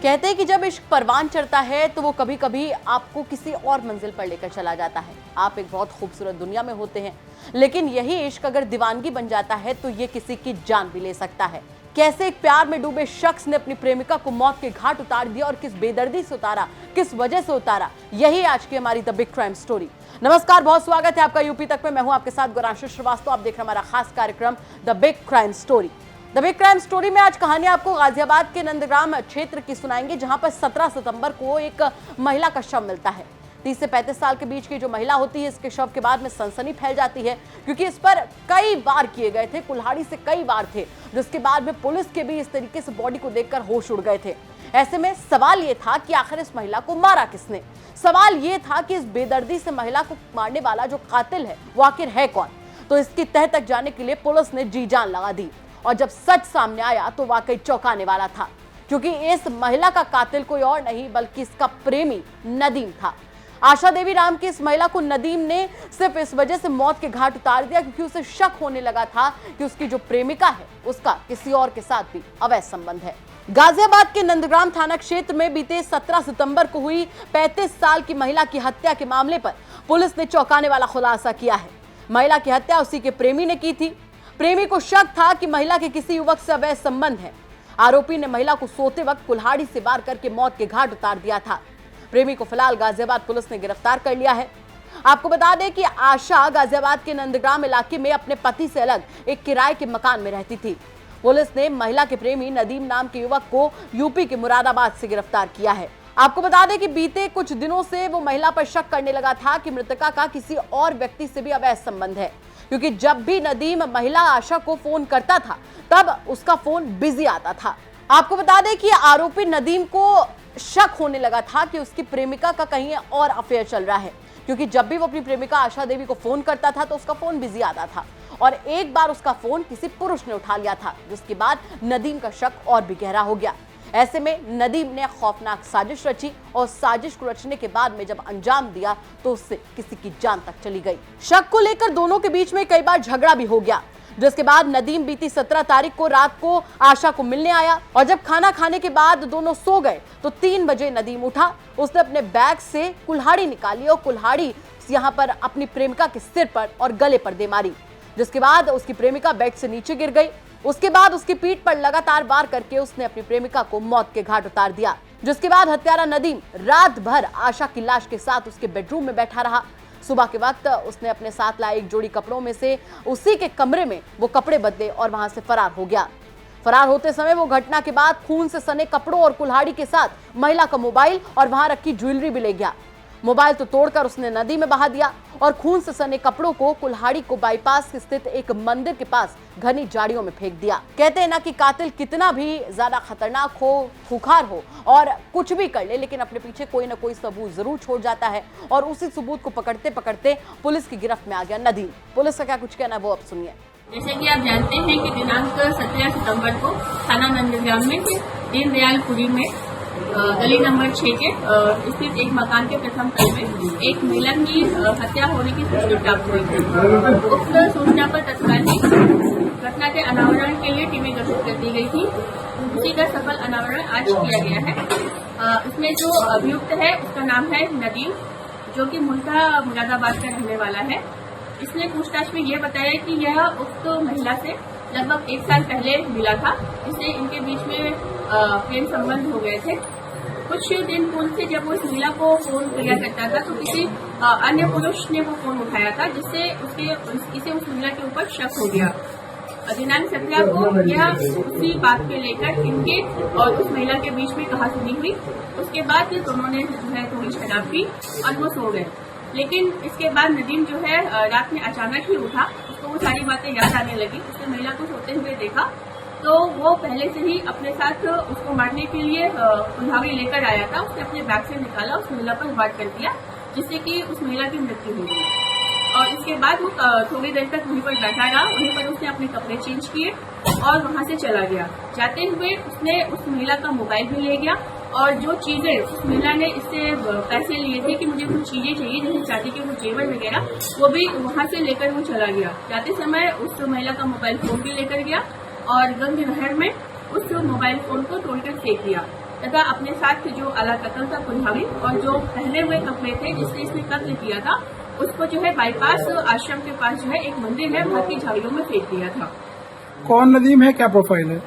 कहते हैं कि जब इश्क परवान चढ़ता है तो वो कभी कभी आपको किसी और मंजिल पर लेकर चला जाता है। आप एक बहुत खूबसूरत दुनिया में होते हैं, लेकिन यही इश्क अगर दीवानगी बन जाता है तो ये किसी की जान भी ले सकता है। कैसे एक प्यार में डूबे शख्स ने अपनी प्रेमिका को मौत के घाट उतार दिया और किस बेदर्दी से उतारा, किस वजह से उतारा, यही आज की हमारी द बिग क्राइम स्टोरी। नमस्कार, बहुत स्वागत है आपका यूपी तक में। मैं हूं आपके साथ गौरांशु श्रीवास्तव। आप देख रहे हैं हमारा खास कार्यक्रम the big crime story. The big crime story में आज कहानी आपको गाजियाबाद के नंदग्राम क्षेत्र की सुनाएंगे, जहां पर 17 सितंबर को एक महिला का शव मिलता है। 30 से 35 साल के बीच की जो महिला होती है, इसके शव के बाद में सनसनी फैल जाती है, क्योंकि इस पर कई बार किए गए थे, कुल्हाड़ी से कई बार थे, जिसके बाद में पुलिस के भी इस तरीके से बॉडी को देखकर होश उड़ गए थे। ऐसे में सवाल ये था कि आखिर इस महिला को मारा किसने। सवाल ये था कि इस बेदर्दी से महिला को मारने वाला जो कातिल है वो आखिर है कौन। तो इसकी तह तक जाने के लिए पुलिस ने जी जान लगा दी, और जब सच सामने आया तो वाकई चौंकाने वाला था, क्योंकि इस महिला का कातिल कोई और नहीं बल्कि इसका प्रेमी नदीम था। आशा देवी नाम की इस महिला को नदीम ने सिर्फ इस वजह से मौत के घाट उतार दिया क्योंकि उसे शक होने लगा था कि उसकी जो प्रेमिका है उसका किसी और के साथ भी अवैध संबंध है। गाजियाबाद के नंदग्राम थाना क्षेत्र में बीते 17 सितंबर को हुई 35 साल की महिला की हत्या के मामले पर पुलिस ने चौंकाने वाला खुलासा किया है। महिला की हत्या उसी के प्रेमी ने की थी। प्रेमी को शक था कि महिला के किसी युवक से अवैध संबंध है। आरोपी ने महिला को सोते वक्त कुल्हाड़ी से वार करके मौत के घाट उतार दिया था। प्रेमी को फिलहाल गाजियाबाद पुलिस ने गिरफ्तार कर लिया है। आपको बता दें कि आशा गाजियाबाद के नंदग्राम इलाके में अपने पति से अलग एक किराए के मकान में रहती थी। पुलिस ने महिला के प्रेमी नदीम नाम के युवक को यूपी के मुरादाबाद से गिरफ्तार किया है। आपको बता दें कि बीते कुछ दिनों से वो महिला पर शक करने लगा था कि मृतका का किसी और व्यक्ति से भी अवैध संबंध है, क्योंकि जब भी नदीम महिला आशा को फोन करता था तब उसका फोन बिजी आता था। आपको बता दें कि आरोपी नदीम को शक होने लगा था कि उसकी प्रेमिका का कहीं और अफेयर चल रहा है, क्योंकि जब भी वो अपनी प्रेमिका आशा देवी को फोन करता था तो उसका फोन बिजी आता था, और एक बार उसका फोन किसी पुरुष ने उठा लिया था, जिसके बाद नदीम का शक और भी गहरा हो गया। ऐसे में नदीम ने खौफनाक साजिश रची, और साजिश को रचने के बाद में जब अंजाम दिया तो उससे किसी की जान तक चली गई। शक को लेकर दोनों के बीच में कई बार झगड़ा भी हो गया, जिसके बाद नदीम बीती 17 तारीख को रात को आशा को मिलने आया, और जब खाना खाने के बाद दोनों सो गए तो 3 बजे नदीम उठा। उसने अपने बैग से कुल्हाड़ी निकाली और कुल्हाड़ी यहाँ पर अपनी प्रेमिका के सिर पर और गले पर दे मारी, जिसके बाद उसकी प्रेमिका बेड से नीचे गिर गई। उसके बाद उसकी पीठ पर लगातार वार करके उसने अपनी प्रेमिका को मौत के घाट उतार दिया, जिसके बाद हत्यारा नदीम रात भर आशा की लाश के साथ उसके बेडरूम में बैठा रहा। सुबह के वक्त उसने अपने साथ लाए एक जोड़ी कपड़ों में से उसी के कमरे में वो कपड़े बदले और वहां से फरार हो गया। फरार होते समय वो घटना के बाद खून से सने कपड़ों और कुल्हाड़ी के साथ महिला का मोबाइल और वहां रखी ज्वेलरी भी ले गया। मोबाइल तो तोड़कर उसने नदी में बहा दिया, और खून से सने कपड़ों को, कुल्हाड़ी को बाईपास स्थित एक मंदिर के पास घनी झाड़ियों में फेंक दिया। कहते हैं ना कि कातिल कितना भी ज्यादा खतरनाक हो, खुखार हो और कुछ भी कर ले, लेकिन अपने पीछे कोई ना कोई सबूत जरूर छोड़ जाता है, और उसी सबूत को पकड़ते पकड़ते पुलिस की गिरफ्त में आ गया नदीम। पुलिस का क्या कुछ कहना है वो अब सुनिए। जैसे कि आप जानते हैं कि दिनांक 17 सितंबर को थाना नंदग्राम में दीनदयालपुरी में गली नंबर 6 के स्थित एक मकान के प्रथम तल में एक महिला की हत्या होने की सूचना प्राप्त हुई थी। उक्त सूचना पर तत्काल घटना के अनावरण के लिए टीमें गठित कर दी गई थी। उसी का सफल अनावरण आज किया गया है। इसमें जो अभियुक्त है उसका नाम है नदीम, जो कि मूलतः मुरादाबाद का रहने वाला है। इसने पूछताछ में ये बताया कि यह उक्त महिला से लगभग 1 साल पहले मिला था, इससे इनके बीच में प्रेम संबंध हो गए थे। कुछ दिन पूर्व से जब वो इस महिला को फोन किया करता था तो किसी अन्य पुरुष ने वो फोन उठाया था, जिससे इसे उस महिला के ऊपर शक हो गया। दिनांक 17 को यह उसी बात को लेकर इनके और उस महिला के बीच में कहासुनी हुई। उसके बाद ये दोनों ने जो है थोड़ी शराब पी और वो सो गए। लेकिन इसके बाद नदीम जो है रात में अचानक ही उठा, उसको वो सारी बातें याद आने लगी। उसने महिला को सोते हुए देखा तो वो पहले से ही अपने साथ उसको मारने के लिए कुल्हाड़ी लेकर आया था। उसने अपने बैग से निकाला, उस महिला पर वार कर दिया, जिससे कि उस महिला की मृत्यु हो गई। और इसके बाद वो थोड़ी देर तक वहीं पर बैठा रहा। वहीं पर उसने अपने कपड़े चेंज किए और वहां से चला गया। जाते हुए उसने उस महिला का मोबाइल भी ले गया, और जो चीजें उस महिला ने इससे पैसे लिए थे कि मुझे कुछ चीजें चाहिए जैसे चांदी के वो जेवर वगैरह, वो भी वहां से लेकर वो चला गया। जाते समय उस महिला का मोबाइल फोन भी लेकर गया और गंग नहर में उस मोबाइल फोन को तोड़कर फेंक दिया। तथा अपने साथ जो आला कत्ल था कुल्हाड़ी और जो पहने हुए कपड़े थे जिससे इसने कत्ल किया था उसको जो है बाईपास आश्रम के पास जो है एक मंदिर है वहाँ की झाड़ियों में फेंक दिया था। कौन नदीम है, क्या प्रोफाइल है?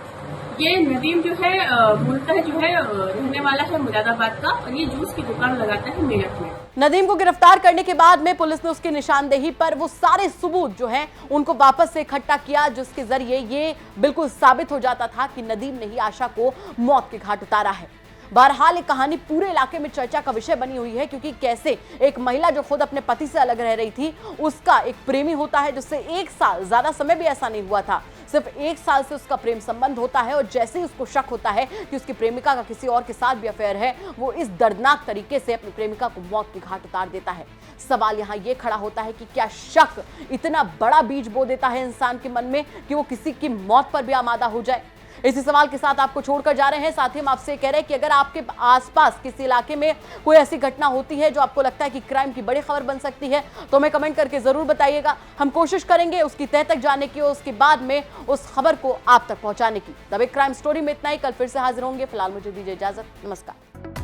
ये नदीम जो है मूलतः जो है रहने वाला है मुरादाबाद का और ये जूस की दुकान लगाता है मेरठ में। नदीम को गिरफ्तार करने के बाद में पुलिस ने उसकी निशानदेही पर वो सारे सबूत जो हैं उनको वापस से इकट्ठा किया, जिसके जरिए ये बिल्कुल साबित हो जाता था कि नदीम ने ही आशा को मौत के घाट उतारा है। बहरहाल ये कहानी पूरे इलाके में चर्चा का विषय बनी हुई है, क्योंकि कैसे एक महिला जो खुद अपने पति से अलग रह रही थी उसका एक प्रेमी होता है जिससे 1 साल, ज्यादा समय भी ऐसा नहीं हुआ था, सिर्फ 1 साल से उसका प्रेम संबंध होता है और जैसे ही उसको शक होता है कि उसकी प्रेमिका का किसी और के साथ भी अफेयर है, वो इस दर्दनाक तरीके से अपनी प्रेमिका को मौत के घाट उतार देता है। सवाल यहाँ ये खड़ा होता है कि क्या शक इतना बड़ा बीज बो देता है इंसान के मन में कि वो किसी की मौत पर भी आमादा हो जाए। इसी सवाल के साथ आपको छोड़कर जा रहे हैं। साथ ही हम आपसे कह रहे हैं कि अगर आपके आसपास किसी इलाके में कोई ऐसी घटना होती है जो आपको लगता है कि क्राइम की बड़ी खबर बन सकती है तो हमें कमेंट करके जरूर बताइएगा। हम कोशिश करेंगे उसकी तह तक जाने की और उसके बाद में उस खबर को आप तक पहुंचाने की। तब एक क्राइम स्टोरी में इतना ही, कल फिर से हाजिर होंगे। फिलहाल मुझे दीजिए इजाजत, नमस्कार।